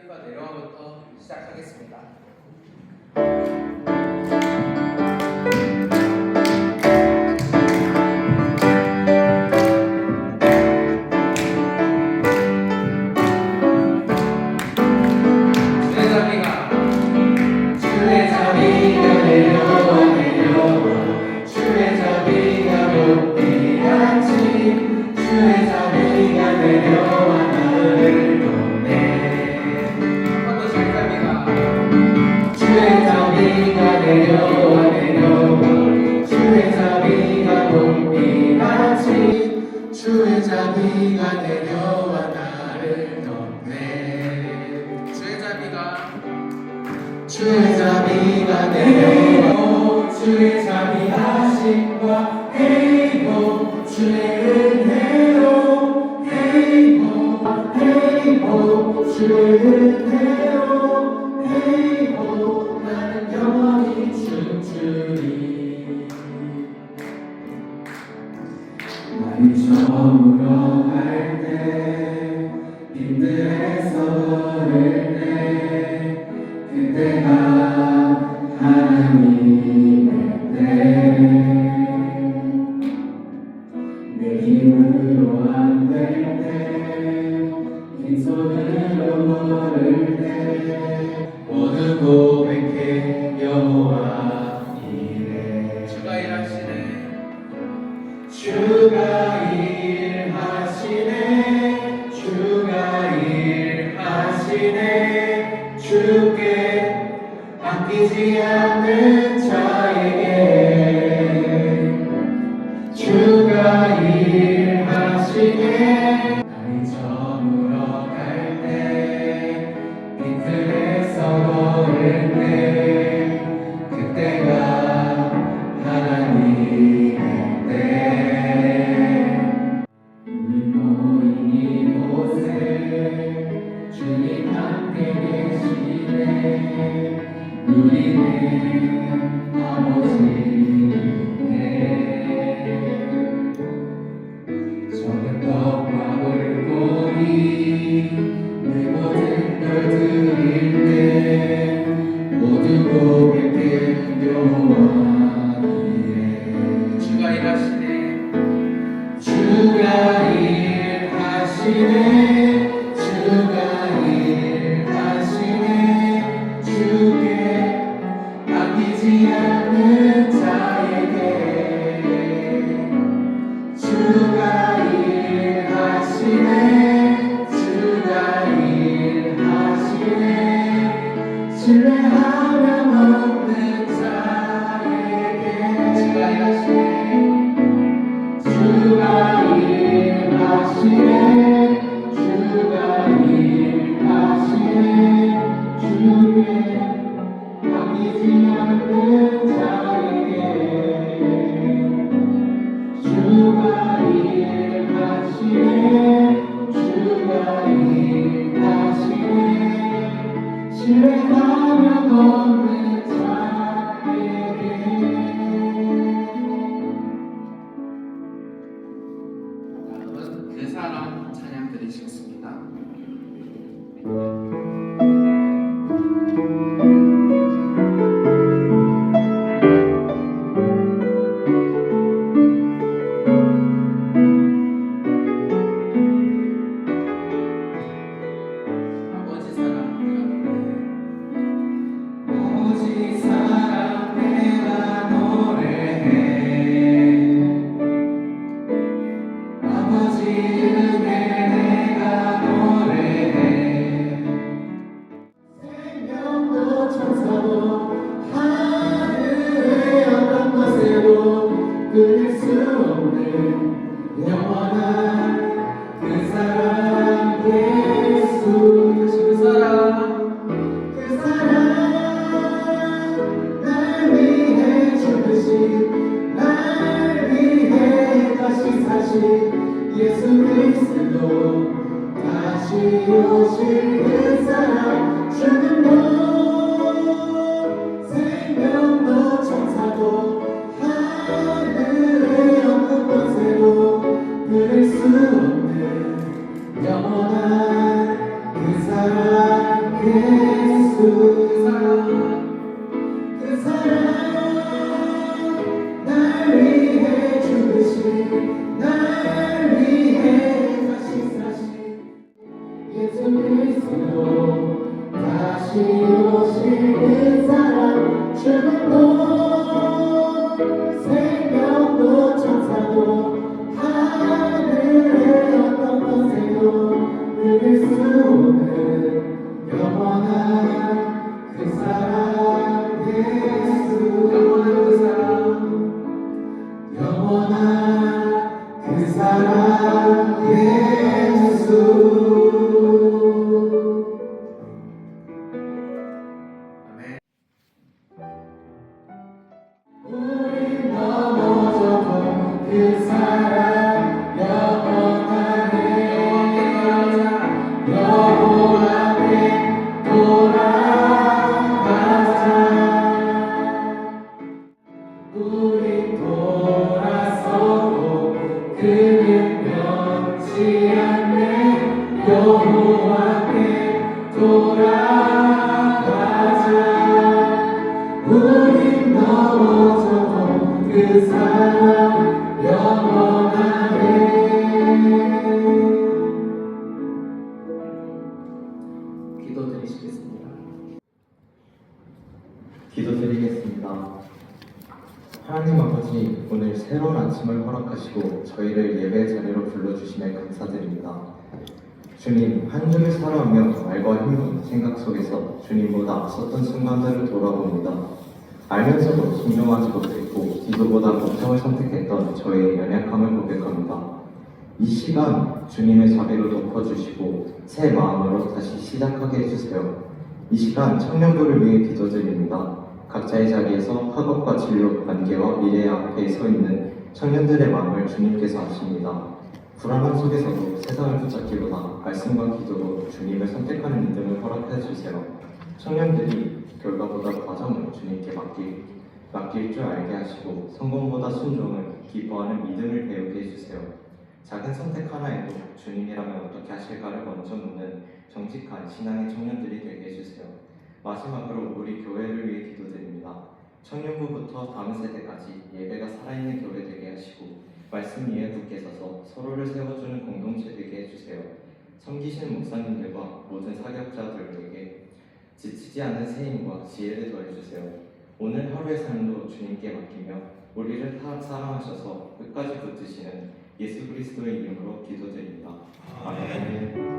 주여자비가 내려와부터 시작하겠습니다. 주의 자비가 내려와 나를 덮네. 주의 자비가 내려와 주의 자비 하심과 회복 주의 은혜로 회복 주의 은혜로 회복 나는 영원히 춤추리. 날이 저물어 갈 때 빈들에서 걸을 때 그때가 하나님의 때 내 힘으로 안 될 때 빈손으로 걸을 때 모두 고백해 여호와 이래. 주가 일하시네. 주가 일하시네. 주가 일하시네. 주께 아끼지 않는 자에게 주가 일하시네. 날이 저물어 갈 때 빈들에서 걸을 때 그때가 하나님의 때. 우리 모인 이곳에 주님 함께 계시네. 누리는 아버지네. 적은 떡과 물고기 내 모든 걸 드릴 때 모두 고백해 여호와 이래. 주가 일하시네. 주가 일하시네. 주가 일하시네. 주께 아끼지 않는 자에게 주가 일하시네. 주가 일하시네. 신뢰하면 없는 자에게 주가 일하시네. 주가 일하시네. 주가 일하시네. 주께 아끼지 않는 자에게 주가 일하시네. 주가 일하시네. 신뢰하면 없는 자에게. 다음은 그 사람 찬양 드리시겠습니다. 아버지 사랑 내가 노래해. 아버지 은혜 내가 노래해. 생명도 천사도 하늘의 어떤 것에도 끊을 수 없는 영원한 그 사랑 예수. 그 사람 그 사랑 날 위해 죽으신 날 위해 다시 사신 예수 그리스도 다시 오실 그 사랑. 죽음도 생명도 천사도 하늘의 어떤 곳에도 끊을 수 없는 영원한 그 사랑 예수 그 사랑 그 사랑 날 위해 죽으신 날 위해 다시 사신 예수 그리스도 다시 오실 그 사랑 죽음도 생명도 천사도 하늘의 어떤 곳에도 누릴 수 없는 영원한 그 사랑 예수 영원한 그 사랑 영원한 그 사랑 예수 아멘. 우린 넘어져도 그 사랑 영원하네 여호와 앞에 돌아가자 우린 돌아서고 그는 변치 않네 여호와 앞에 돌아가자 우린 넘어져도 그 사랑 영원하네 기도드리시겠습니다. 기도드리겠습니다. 하나님 아버지, 오늘 새로운 아침을 허락하시고 저희를 예배 자리로 불러주심에 감사드립니다. 주님, 한 주를 살아오며 말과 힘과 생각 속에서 주님보다 앞섰던 순간들을 돌아봅니다. 알면서도 순종하지 못했고 기도보다 걱정을 선택했던 저의 연약함을 고백합니다. 이 시간 주님의 자비로 덮어주시고 새 마음으로 다시 시작하게 해주세요. 이 시간 청년부를 위해 기도드립니다. 각자의 자리에서 학업과 진로, 관계와 미래 앞에 서 있는 청년들의 마음을 주님께서 아십니다. 불안함 속에서도 세상을 붙잡기보다 말씀과 기도로 주님을 선택하는 믿음을 허락해 주세요. 청년들이 결과보다 과정을 주님께 맡길 줄 알게 하시고 성공보다 순종을 기뻐하는 믿음을 배우게 해주세요. 작은 선택 하나에도 주님이라면 어떻게 하실까를 먼저 묻는 정직한 신앙의 청년들이 되게 해주세요. 마지막으로 우리 교회를 위해 기도드립니다. 청년부부터 다음 세대까지 예배가 살아있는 교회 되게 하시고 말씀 위에 굳게 서서 서로를 세워주는 공동체 되게 해주세요. 섬기시는 목사님들과 모든 사역자들에게 지치지 않는 세임과 지혜를 더해주세요. 오늘 하루의 삶도 주님께 맡기며 우리를 사랑하셔서 끝까지 붙드시는 예수 그리스도의 이름으로 기도드립니다. 아멘.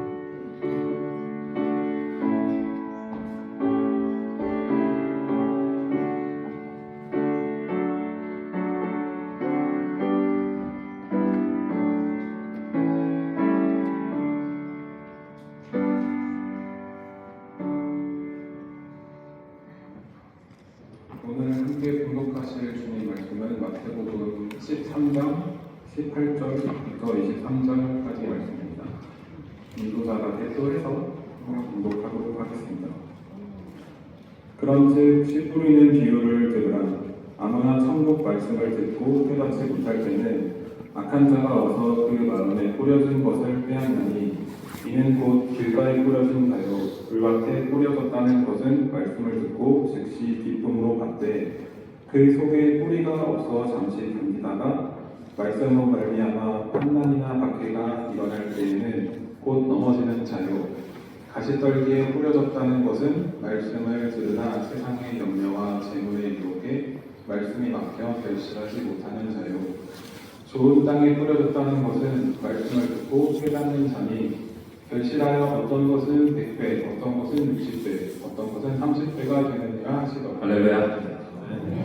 오늘 함께 분독하실 주님 말씀은 마태복음 13장 18절부터 23절까지 말씀입니다. 인도자가 대표해서 분독하도록 하겠습니다. 그런즉 씨 뿌리는 비유를 들으라. 아무나 천국 말씀을 듣고 깨닫지 못할 때는 악한 자가 어서 그 마음에 뿌려진 것을 빼앗나니 이는 곧 길가에 뿌려진 자요 불밭에 뿌려졌다는 것은 말씀을 듣고 즉시 기쁨으로 받되 그 속에 뿌리가 없어 잠시 견디다가 말씀으로 말미암아 환난이나 박해가 일어날 때에는 곧 넘어지는 자요 가시떨기에 뿌려졌다는 것은 말씀을 들으나 세상의 염려와 재물의 유혹에 말씀이 막혀 결실하지 못하는 자요 좋은 땅에 뿌려졌다는 것은 말씀을 듣고 깨닫는 자니 결실하여 어떤 것은 100배, 어떤 것은 60배, 어떤 것은 30배가 되느니라 하시더라. 할렐루야.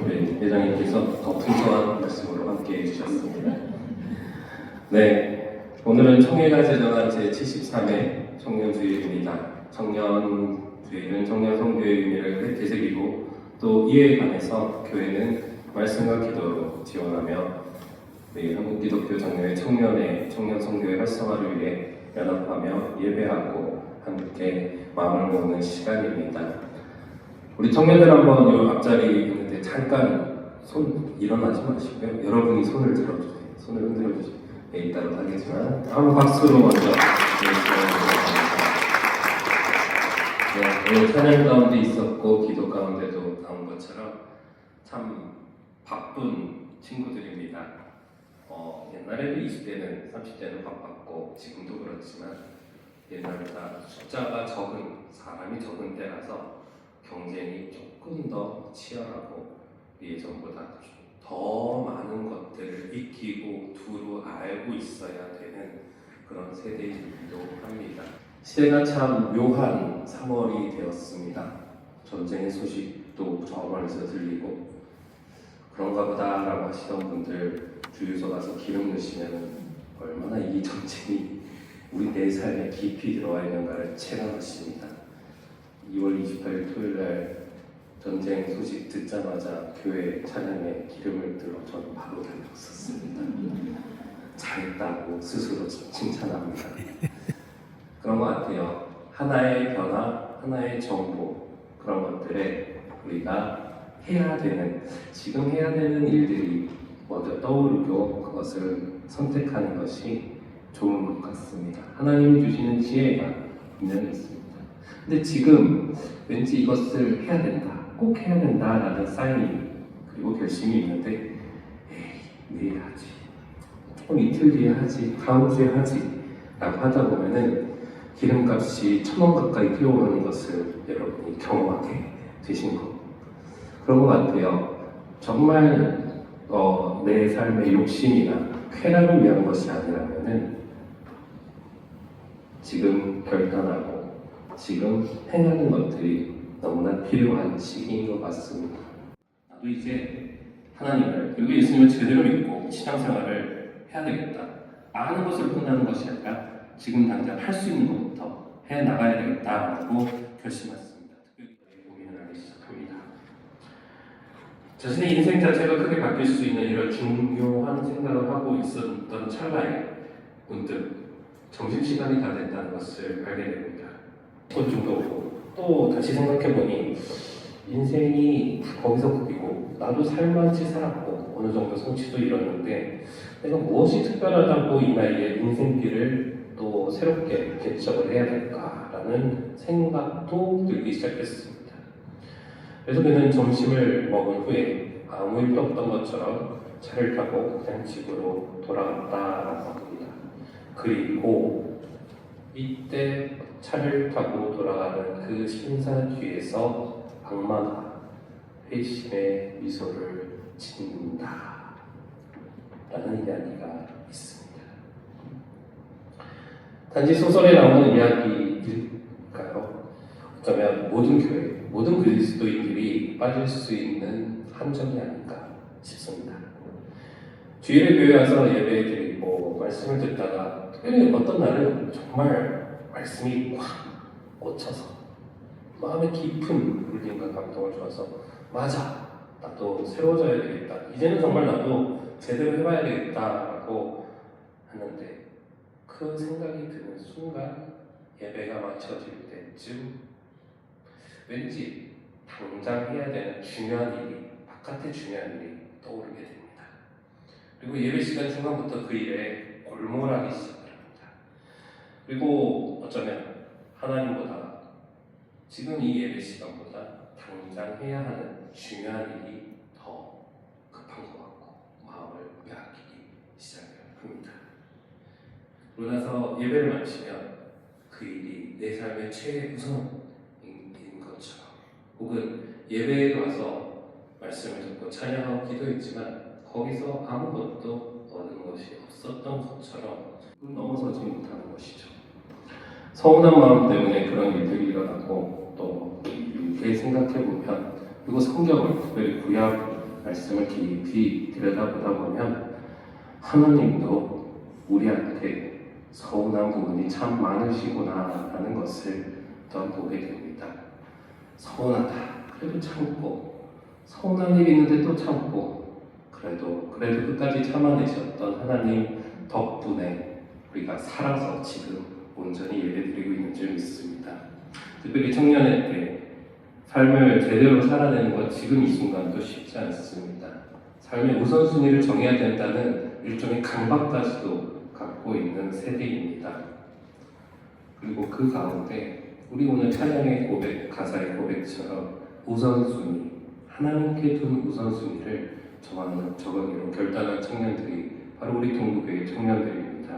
우리 회장님께서 더 풍성한 말씀으로 함께 해주셨습니다. 네, 오늘은 청해가 제정한 제73회 청년주일입니다. 청년주일은 청년 성교의 의미를 되새기고 또 이에 관해서 교회는 말씀과 기도로 지원하며 우리 한국기독교 장로회 청년의 청년 성교의 활성화를 위해 연합하며 예배하고 함께 마음을 모으는 시간입니다. 우리 청년들 한번 이 앞자리 있는데 잠깐 손 일어나지 마시고요. 여러분이 손을 들어주세요. 손을 흔들어 주시고 이따로 하겠지만 한번 박수로 먼저 네, 찬양 가운데 있었고 기도 가운데도 나온 것처럼 참 바쁜 친구들입니다. 옛날에도 20대는 30대는 바빴고 지금도 그렇지만 옛날보다 숫자가 적은 사람이 적은 때라서 경쟁이 조금 더 치열하고 예전보다 더 많은 것들을 익히고 두루 알고 있어야 되는 그런 세대이기도 합니다. 시대가 참 묘한 3월이 되었습니다. 전쟁의 소식도 저 멀리서 들리고 그런가 보다라고 하시던 분들 주유소 가서 기름 넣으시면 얼마나 이 전쟁이 우리 내 삶에 깊이 들어와 있는가를 체감하십니다. 2월 28일 토요일날 전쟁 소식 듣자마자 교회 찬양에 기름을 들어 저는 바로 달렸었습니다. 잘했다고 스스로 칭찬합니다. 그런 것 같아요. 하나의 변화, 하나의 정보 그런 것들에 우리가 해야 되는 지금 해야 되는 일들이 먼저 떠오르고 그것을 선택하는 것이 좋은 것 같습니다. 하나님이 주시는 지혜가 분명히 있습니다. 근데 지금 왠지 이것을 해야 된다, 꼭 해야 된다라는 사인이 그리고 결심이 있는데 내일 하지, 조금 이틀 뒤에 하지, 다음 주에 하지 라고 하다 보면은 기름값이 1,000원 가까이 뛰어오르는 것을 여러분이 경험하게 되신 것 그런 것 같아요. 정말 내 삶의 욕심이나 쾌락을 위한 것이 아니라면은 지금 결단하고 지금 행하는 것들이 너무나 필요한 시기인 것 같습니다. 나도 이제 하나님을 그리고 예수님을 제대로 믿고 신앙생활을 해야 되겠다. 아는 것을 끝나는 것이 아니라 지금 당장 할 수 있는 것부터 해 나가야 되겠다라고 결심했습니다. 특별히 고민을 하기 시작합니다. 자신의 인생 자체가 크게 바뀔 수 있는 이런 중요한 생각을 하고 있었던 찰나에 문득 점심시간이 다 됐다는 것을 알게 됩니다. 그것도 또 다시 생각해보니 인생이 거기서 급이고 나도 살만치 살았고 어느 정도 성취도 이뤘는데 내가 무엇이 특별하다고 이 나이에 인생길을 또 새롭게 개척을 해야 될까라는 생각도 들기 시작했습니다. 그래서 그는 점심을 먹은 후에 아무 일도 없던 것처럼 차를 타고 그냥 집으로 돌아갔다라고 합니다. 그리고 이때 차를 타고 돌아가는 그 신사 뒤에서 악마가 회심의 미소를 짓는다 라는 이야기가 있습니다. 단지 소설에 나오는 이야기일까요? 어쩌면 모든 교회, 모든 그리스도인들이 빠질 수 있는 함정이 아닌가 싶습니다. 주일에 교회 와서 예배 드리고 말씀을 듣다가 특별히 어떤 날은 정말 말씀이 꽉 꽂혀서 마음에 깊은 울림과 감동을 줘서 맞아, 나도 새로워져야 되겠다. 이제는 정말 나도 제대로 해봐야 되겠다라고 하는데 그 생각이 드는 순간 예배가 마쳐질 때쯤 왠지 당장 해야 되는 중요한 일이, 바깥의 중요한 일이 떠오르게 됩니다. 그리고 예배 시간 중간부터 그 일에 골몰하기 시작합니다. 그리고 어쩌면 하나님보다 지금 이 예배 시간보다 당장 해야 하는 중요한 일이 더 급한 것 같고 마음을 빼앗기기 시작합니다. 그러고 나서 예배를 마치면 그 일이 내 삶의 최우선인 것처럼 혹은 예배에 가서 말씀을 듣고 찬양하고 기도했지만 거기서 아무것도 얻은 것이 없었던 것처럼 넘어서지 못하는 것이죠. 서운한 마음 때문에 그런 일들이 일어나고 또 이렇게 생각해보면 그리고 성경을 특별히 구약 말씀을 깊이 들여다보다 보면 하나님도 우리한테 서운한 부분이 참 많으시구나 라는 것을 더 보게 됩니다. 서운하다 그래도 참고 서운한 일이 있는데 또 참고 그래도 끝까지 참아내셨던 하나님 덕분에 우리가 살아서 지금 온전히 예배드리고 있는 줄 믿습니다. 특별히 청년의 때 삶을 제대로 살아내는 것 지금 이 순간도 쉽지 않습니다. 삶의 우선순위를 정해야 된다는 일종의 강박까지도 갖고 있는 세대입니다. 그리고 그 가운데 우리 오늘 찬양의 고백, 가사의 고백처럼 우선순위, 하나님께 둔 우선순위를 정하기로 결단한 청년들이 바로 우리 동부교회 청년들입니다.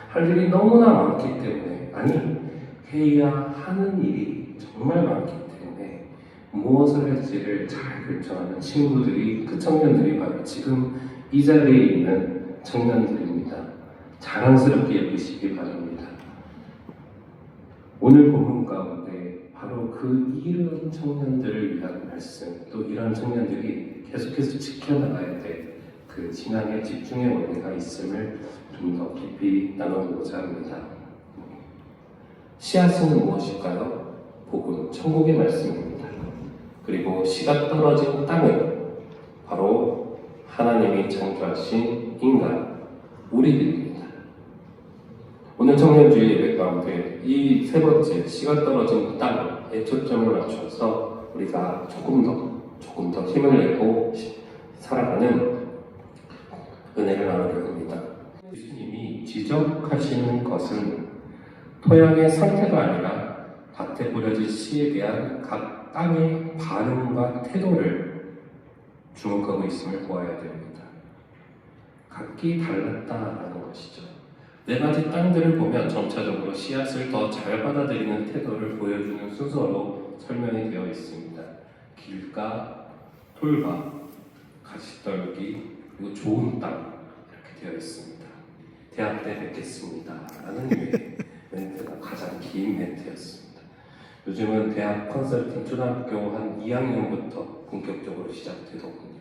할 일이 너무나 많기 때문에, 아니 해야 하는 일이 정말 많기 때문에 무엇을 할지를 잘 결정하는 친구들이, 그 청년들이 바로 지금 이 자리에 있는 청년들입니다. 자랑스럽게 여기시기 바랍니다. 오늘 본문 가운데 바로 그 이런 청년들을 위한 말씀, 또 이런 청년들이 계속해서 지켜나가야 될 그 신앙의 집중의 원리가 있음을 좀 더 깊이 나눠보고자 합니다. 씨앗은 무엇일까요? 복음, 천국의 말씀입니다. 그리고 씨가 떨어진 땅은 바로 하나님이 창조하신 인간, 우리들입니다. 오늘 청년주의 예배 가운데 이 세 번째 씨가 떨어진 땅에 초점을 맞춰서 우리가 조금 더 힘을 내고 살아가는 은혜를 나누려 합니다. 예수님이 지적하시는 것은 토양의 상태가 아니라 밭에 뿌려진 씨에 대한 각 땅의 반응과 태도를 주목하고 있음을 보아야 됩니다. 각기 달랐다라는 것이죠. 네 가지 땅들을 보면 점차적으로 씨앗을 더 잘 받아들이는 태도를 보여주는 순서로 설명이 되어 있습니다. 길가, 돌밭, 가시떨기, 그리고 좋은 땅, 이렇게 되어 있습니다. 대학 때 뵙겠습니다 라는 멘트가 가장 긴 멘트였습니다. 요즘은 대학 컨설팅 초등학교 한 2학년부터 본격적으로 시작되더군요.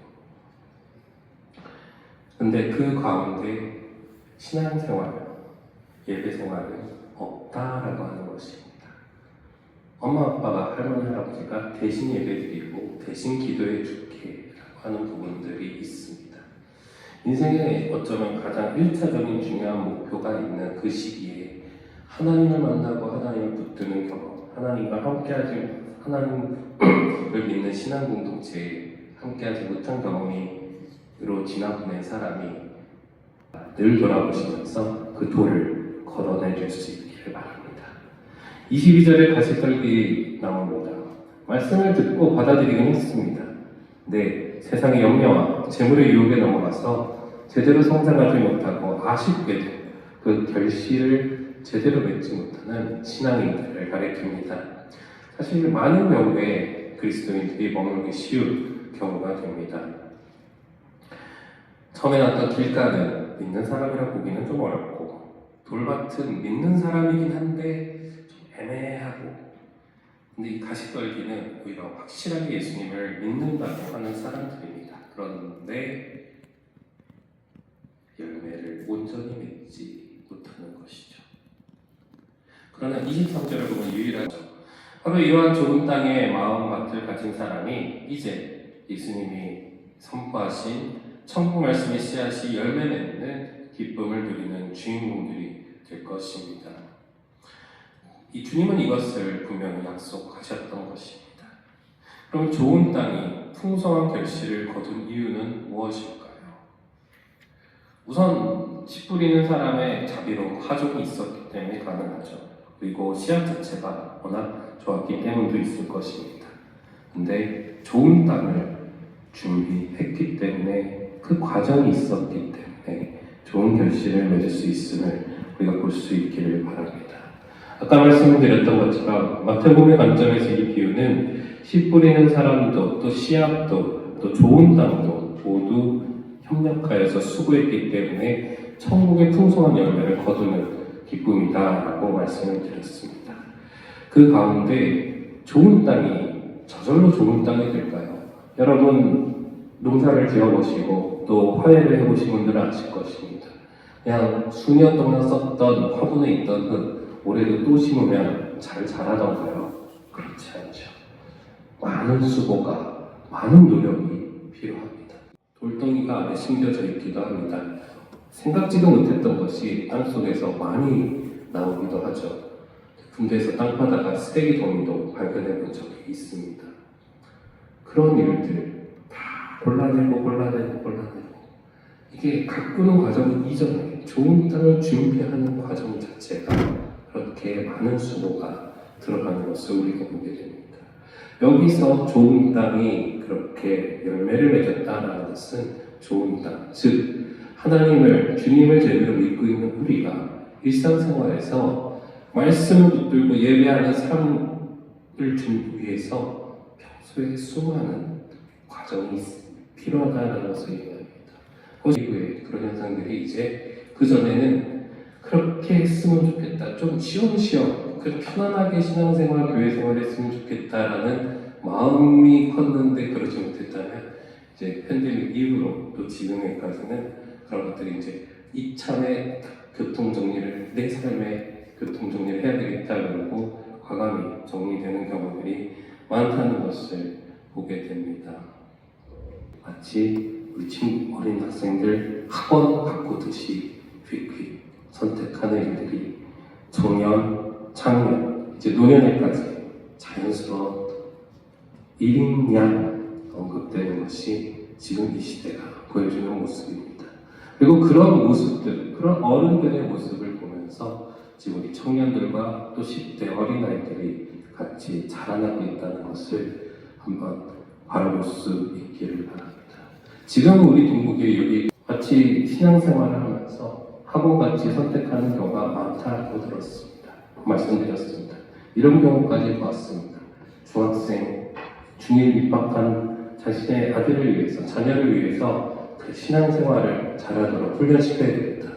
근데 그 가운데 신앙생활, 예배생활은 없다라고 하는 것입니다. 엄마 아빠가, 할머니 할아버지가 대신 예배드리고 대신 기도해 줄게 라고 하는 부분들이 있습니다. 인생에 어쩌면 가장 1차적인 중요한 목표가 있는 그 시기에 하나님을 만나고 하나님을 붙드는 경험, 하나님과 하나님을 믿는 신앙 공동체에 함께하지 못한 경험으로 지나보낸 사람이 늘 돌아보시면서 그 돌을 걷어내줄 수 있기를 바랍니다. 22절에 가시떨기 나옵니다. 말씀을 듣고 받아들이긴 했습니다. 네, 세상의 염려와 재물의 유혹에 넘어가서 제대로 성장하지 못하고 아쉽게도 그 결실을 제대로 맺지 못하는 신앙인들을 가리킵니다. 사실 많은 경우에 그리스도인들이 머물기 쉬운 경우가 됩니다. 처음에 났던 길가는 믿는 사람이라 보기는 좀 어렵고, 돌밭은 믿는 사람이긴 한데 좀 애매하고, 근데 이 가시떨기는 오히려 확실하게 예수님을 믿는다고 하는 사람들입니다. 그런데 열매를 온전히 맺지 못하는 것이죠. 그러나 23절을 보면 유일하죠. 바로 이러한 좋은 땅의 마음밭을 가진 사람이 이제 예수님이 선포하신 천국 말씀의 씨앗이 열매 맺는 기쁨을 누리는 주인공들이 될 것입니다. 이 주님은 이것을 분명히 약속하셨던 것입니다. 그럼 좋은 땅이 풍성한 결실을 거둔 이유는 무엇일까요? 우선 씨 뿌리는 사람의 자비로운 화종이 있었기 때문에 가능하죠. 그리고 씨앗 자체가 워낙 좋았기 때문도 있을 것입니다. 근데 좋은 땅을 준비했기 때문에, 그 과정이 있었기 때문에 좋은 결실을 맺을 수 있음을 우리가 볼 수 있기를 바랍니다. 아까 말씀드렸던 것처럼 마태복음의 관점에서 이 비유는 씨 뿌리는 사람도, 또 씨앗도, 또 좋은 땅도 모두 협력하여서 수고했기 때문에 천국의 풍성한 열매를 거두는 기쁨이다라고 말씀을 드렸습니다. 그 가운데 좋은 땅이 저절로 좋은 땅이 될까요? 여러분 농사를 지어보시고 또 화해를 해보신 분들은 아실 것입니다. 그냥 수년 동안 썼던 화분에 있던 흙, 올해도 또 심으면 잘 자라던가요? 그렇지 않죠. 많은 수고가, 많은 노력이 필요합니다. 돌덩이가 안에 심겨져 있기도 합니다. 생각지도 못했던 것이 땅속에서 많이 나오기도 하죠. 군대에서 땅 파다가 쓰레기 더미도 발견해 본 적이 있습니다. 그런 일들 다 골라내고 이게 가꾸는 과정 이전에 좋은 땅을 준비하는 과정 자체가 그렇게 많은 수고가 들어가는 것을 우리가 보게 됩니다. 여기서 좋은 땅이 그렇게 열매를 맺었다라는 것은 좋은 땅, 즉 하나님을 주님을 제대로 믿고 있는 우리가 일상생활에서 말씀을 붙들고 예배하는 삶을 좀 위해서 평소에 수많은 과정이 필요하다는 것을 얘기합니다. 이후에 그런 현상들이 이제 그전에는 그렇게 했으면 좋겠다, 좀 시험시험 그 편안하게 신앙생활, 교회생활 했으면 좋겠다라는 마음이 컸는데 그러지 못했다면 이제 팬데믹 이후로 또 지금에까지는 그런 것들이 이제 이참에 교통정리를 내 삶의 교통정리를 해야 되겠다 그러고 과감히 정리되는 경우들이 많다는 것을 보게 됩니다. 마치 우리 친구 어린 학생들 학원 바꾸듯이 휙휙 선택하는 일들이 청년, 창년, 이제 노년에까지 자연스러운 일인양 언급되는 것이 지금 이 시대가 보여주는 모습입니다. 그리고 그런 모습들, 그런 어른들의 모습을 보면서 지금 우리 청년들과 또 10대 어린아이들이 같이 자라나고 있다는 것을 한번 바라볼 수 있기를 바랍니다. 지금 우리 동국이 여기 같이 신앙생활을 하면서 학원같이 선택하는 경우가 많다고 들었습니다. 말씀드렸습니다. 이런 경우까지 보았습니다. 중학생, 중1 입학한 자신의 아들을 위해서, 자녀를 위해서 그 신앙생활을 잘하도록 훈련시켜야 되겠다.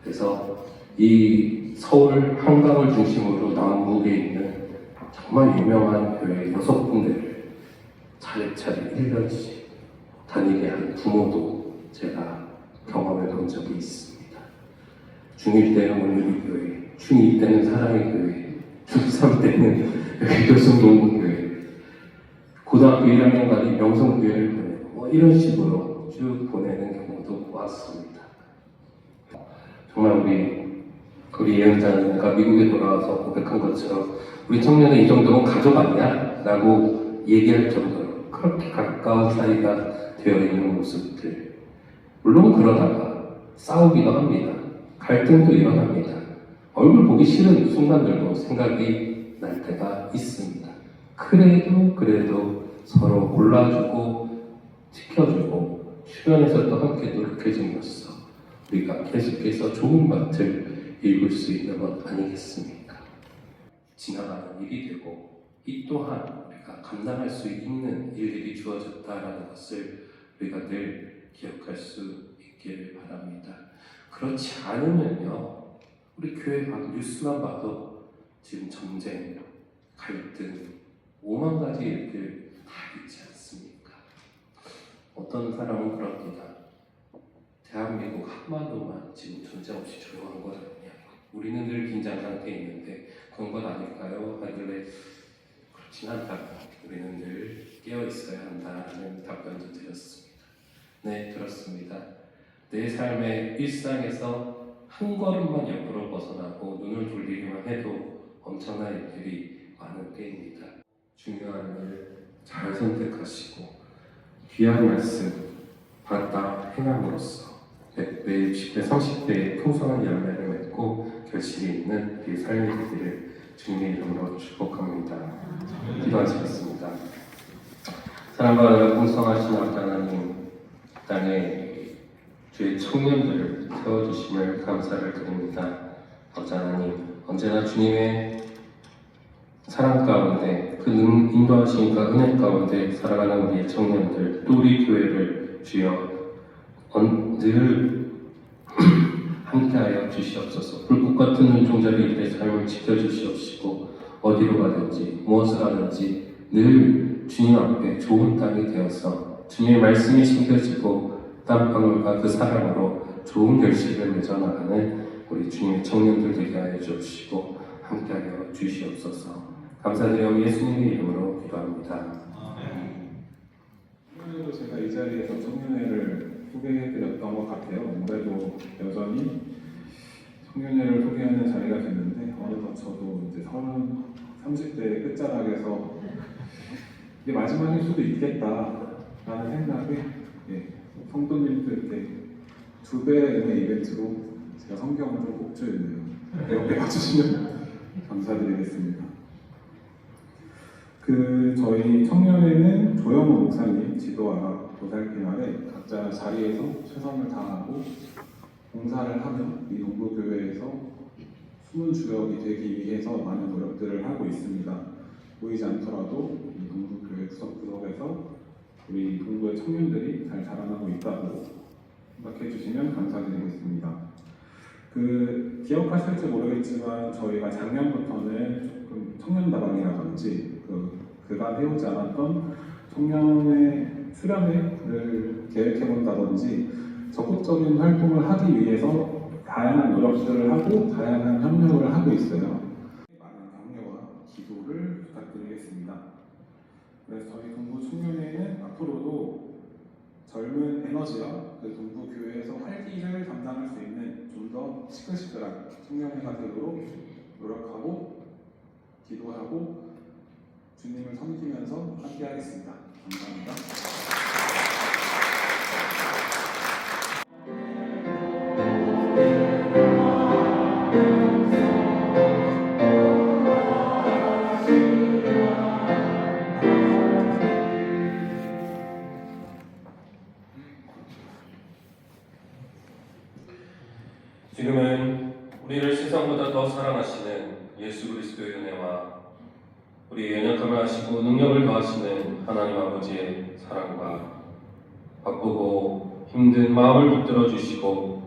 그래서 이 서울 한강을 중심으로 남북에 있는 정말 유명한 교회 6군데를 차례차례 1년씩 다니게 한 부모도 제가 경험해 본 적이 있습니다. 중1 때는 원누리교회, 중2 때는 사랑의 교회, 중3 때는 교성농구교회, 고등학교 1학년까지 명성교회를 보내고 뭐 이런 식으로 쭉 보내는 경우도 보았습니다. 정말 우리 예언자가 미국에 돌아와서 고백한 것처럼 우리 청년은 이 정도면 가족 아니야? 라고 얘기할 정도로 그렇게 가까운 사이가 되어 있는 모습들. 물론 그러다가 싸우기도 합니다. 갈등도 일어납니다. 얼굴 보기 싫은 순간들도 생각이 날 때가 있습니다. 그래도 서로 골라주고 지켜주고 주변에서 또 함께 노력해줌으로써 우리가 계속해서 좋은 밭을 읽을 수 있는 것 아니겠습니까? 지나가는 일이 되고 이 또한 우리가 감당할 수 있는 일들이 주어졌다라는 것을 우리가 늘 기억할 수 있기를 바랍니다. 그렇지 않으면요, 우리 교회 막 뉴스만 봐도 지금 전쟁, 갈등, 5만 가지 일들 다 있지 않습니까? 어떤 사람은 그럽니다. 대한민국 한반도만 지금 전쟁 없이 조용한 것 아니냐? 우리는 늘 긴장 상태에 있는데 그런 것 아닐까요? 하길래 그렇진 않다고, 우리는 늘 깨어 있어야 한다는 답변도 드렸습니다. 네, 그렇습니다. 내 삶의 일상에서 한 걸음만 옆으로 벗어나고 눈을 돌리기만 해도 엄청난 일들이 많은 때입니다. 중요한 일 잘 선택하시고 귀한 말씀 받다 행함으로써 100배, 60배, 30배의 풍성한 열매를 맺고 결실이 있는 우리 삶이 되기를 주님의 이름으로 축복합니다. 기도하시겠습니다. 사랑과 풍성하신 아버지 하나님, 땅에 주의 청년들을 세워주심을 감사를 드립니다. 아버지 하나님, 언제나 주님의 사랑 가운데 그 인도하심과 은혜 가운데 살아가는 우리 청년들, 또 우리 교회를 주여 늘 함께하여 주시옵소서. 불꽃 같은 눈동자들의 삶을 지켜주시옵시고 어디로 가든지 무엇을 하든지 늘 주님 앞에 좋은 땅이 되어서 주님의 말씀이 심겨지고 땀방울과 그 사랑으로 좋은 결실을 맺어나가는 우리 주님의 청년들 되게 하여 주시고 함께하여 주시옵소서. 감사드려 예수님의 이름으로 기도합니다. 오늘도 제가 이 자리에서 청년회를 소개해드렸던 것 같아요. 올해도 여전히 청년회를 소개하는 자리가 됐는데 어느덧 저도 이제 30대 끝자락에서 이게 마지막일 수도 있겠다라는 생각에 성도님들께 2배의 이벤트로 제가 성경을 좀 꼭 주있네요. 이렇게 봐주시면 감사드리겠습니다. 저희 청년회는 조영호 목사님 지도와 보살핌 아래 각자 자리에서 최선을 다하고 봉사를 하며 이 동부교회에서 숨은 주역이 되기 위해서 많은 노력들을 하고 있습니다. 보이지 않더라도 이 동부교회 구석구석에서 우리 동부의 청년들이 잘 자라나고 있다고 생각해 주시면 감사드리겠습니다. 기억하실지 모르겠지만 저희가 작년부터는 조금 청년다방이라든지 그간 해오지 않았던 청년의 수련회를 계획해본다든지 적극적인 활동을 하기 위해서 다양한 노력들을 하고 다양한 협력을 하고 있어요. 많은 격려와 기도를 부탁드리겠습니다. 그래서 저희 동부 청년회는 앞으로도 젊은 에너지와 동부 교회에서 활기를 담당할 수 있는 좀 더 시끌시끌한 청년회가 되도록 노력하고 기도하고 주님을 섬기면서 함께하겠습니다. 감사합니다. 지금은 우리를 세상보다 더 사랑하시는 예수 그리스도의 은혜와 우리의 연약함을 아시고 능력을 더하시는 하나님 아버지의 사랑과 바쁘고 힘든 마음을 붙들어 주시고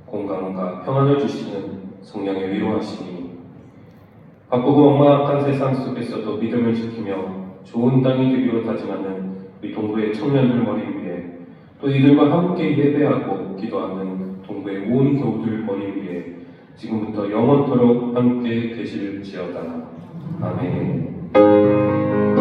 공감과 평안을 주시는 성령의 위로하심이 바쁘고 엉망한 세상 속에서도 믿음을 지키며 좋은 땅이 되기로 다짐하는 우리 동부의 청년들 머리 위에 또 이들과 함께 예배하고 기도하는 동부의 온 교우들 머리 위에 지금부터 영원토록 함께 계실지어다. 아멘.